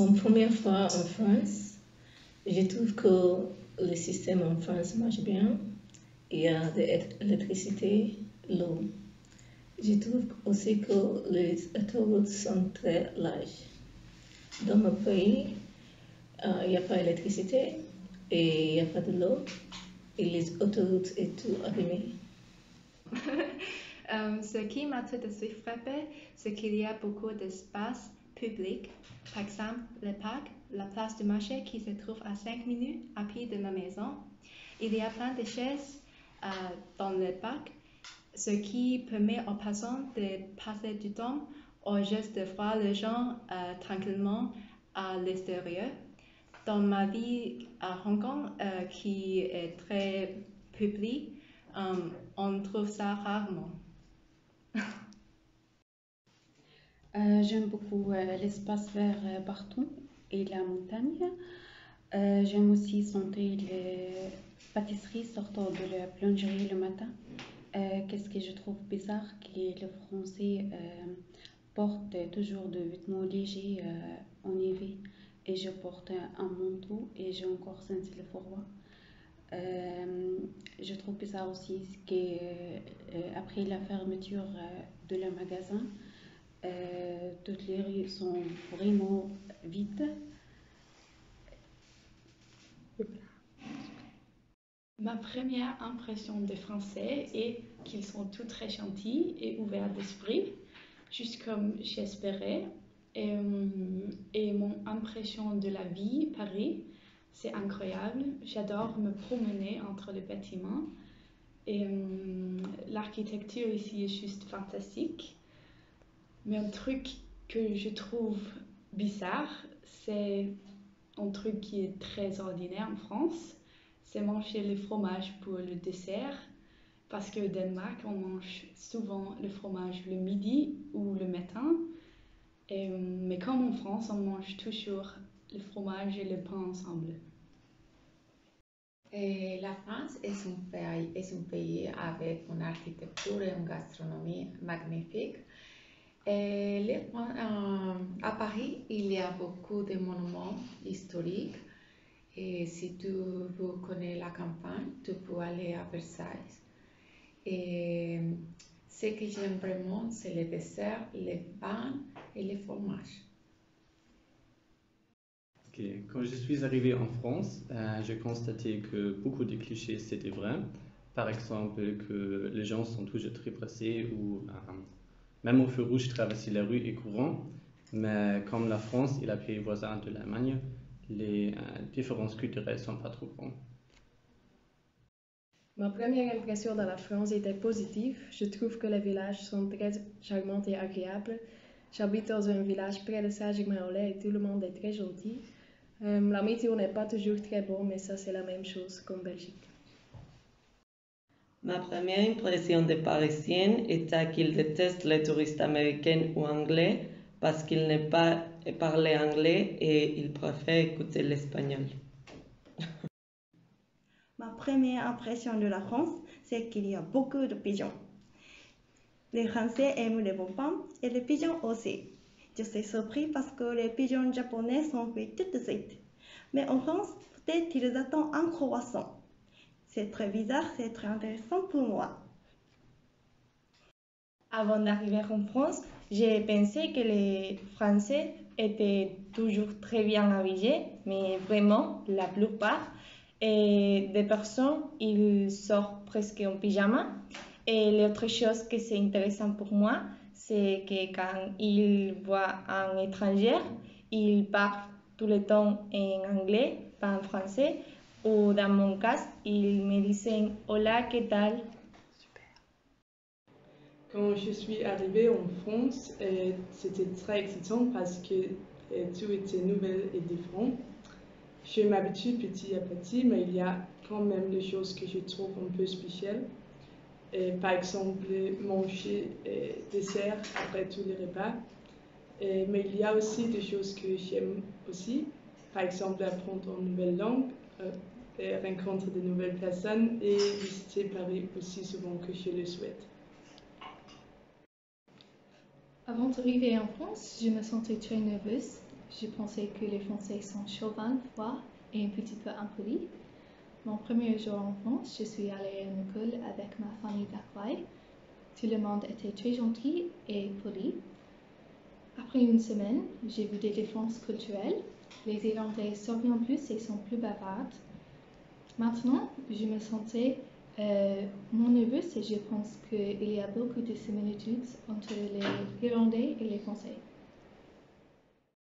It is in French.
Mon première fois en France, je trouve que le système en France marche bien. Il y a de l'électricité, l'eau. Je trouve aussi que les autoroutes sont très larges. Dans mon pays, il n'y a pas d'électricité et il n'y a pas de l'eau et les autoroutes sont tout abîmées. Ce qui m'a tout de suite frappé, c'est qu'il y a beaucoup d'espaces publics. Par exemple, le parc, la place du marché qui se trouve à 5 minutes à pied de ma maison. Il y a plein de chaises dans le parc, ce qui permet aux passants de passer du temps ou juste de voir les gens tranquillement à l'extérieur. Dans ma vie à Hong Kong, qui est très publique, on trouve ça rarement. J'aime beaucoup l'espace vert partout et la montagne. J'aime aussi sentir les pâtisseries sortant de la boulangerie le matin. Qu'est-ce que je trouve bizarre, que les Français portent toujours des vêtements légers en hiver. Et je porte un manteau et j'ai encore senti le froid. Je trouve bizarre aussi qu'après la fermeture de le magasin, toutes les rues sont vraiment vides. Ma première impression des Français est qu'ils sont tous très gentils et ouverts d'esprit, juste comme j'espérais. Et mon impression de la vie, Paris, c'est incroyable. J'adore me promener entre les bâtiments. Et l'architecture ici est juste fantastique. Mais un truc que je trouve bizarre, c'est un truc qui est très ordinaire en France, c'est manger le fromage pour le dessert. Parce qu'au Danemark, on mange souvent le fromage le midi ou le matin. Mais comme en France, on mange toujours le fromage et le pain ensemble. La France est un pays avec une architecture et une gastronomie magnifique. À Paris, il y a beaucoup de monuments historiques. Et si tu connais la campagne, tu peux aller à Versailles. Et ce que j'aime vraiment, c'est les desserts, les pains et les fromages. Okay. Quand je suis arrivé en France, j'ai constaté que beaucoup de clichés c'était vrai. Par exemple, que les gens sont toujours très pressés ou même au feu rouge, traverser la rue est courant. Mais comme la France est le pays voisin de l'Allemagne, les différences culturelles sont pas trop grandes. Ma première impression de la France était positive. Je trouve que les villages sont très charmants et agréables. J'habite dans un village près de Saint-Germain-en-Laye et tout le monde est très gentil. La météo n'est pas toujours très bonne, mais ça c'est la même chose qu'en Belgique. Ma première impression des Parisiens était qu'ils détestent les touristes américains ou anglais parce qu'ils ne parlent pas anglais et ils préfèrent écouter l'espagnol. Ma première impression de la France, c'est qu'il y a beaucoup de pigeons. Les Français aiment les bons pains et les pigeons aussi. Je suis surpris parce que les pigeons japonais sont faits tout de suite. Mais en France, peut-être qu'ils attendent un croissant. C'est très bizarre, c'est très intéressant pour moi. Avant d'arriver en France, j'ai pensé que les Français étaient toujours très bien habillés, mais vraiment, la plupart. Et des personnes, ils sortent presque en pyjama. Et l'autre chose que c'est intéressant pour moi, c'est que quand ils voient un étranger, ils parlent tout le temps en anglais, pas en français. Ou dans mon cas, ils me disaient « Hola, ¿qué tal ?» Quand je suis arrivée en France, c'était très excitant parce que tout était nouvel et différent. Je m'habitue petit à petit, mais il y a quand même des choses que je trouve un peu spéciales. Par exemple, manger dessert après tous les repas. Mais il y a aussi des choses que j'aime aussi. Par exemple, apprendre une nouvelle langue, rencontrer de nouvelles personnes et visiter Paris aussi souvent que je le souhaite. Avant d'arriver en France, je me sentais très nerveuse. Je pensais que les Français sont chauvins, froids et un petit peu impolis. Mon premier jour en France, je suis allée à une école avec ma famille d'Aquai. Tout le monde était très gentil et poli. Après une semaine, j'ai vu des différences culturelles. Les Irlandais sourient plus et sont plus bavardes. Maintenant, je me sentais moins nerveuse et je pense qu'il y a beaucoup de similitudes entre les Irlandais et les Français.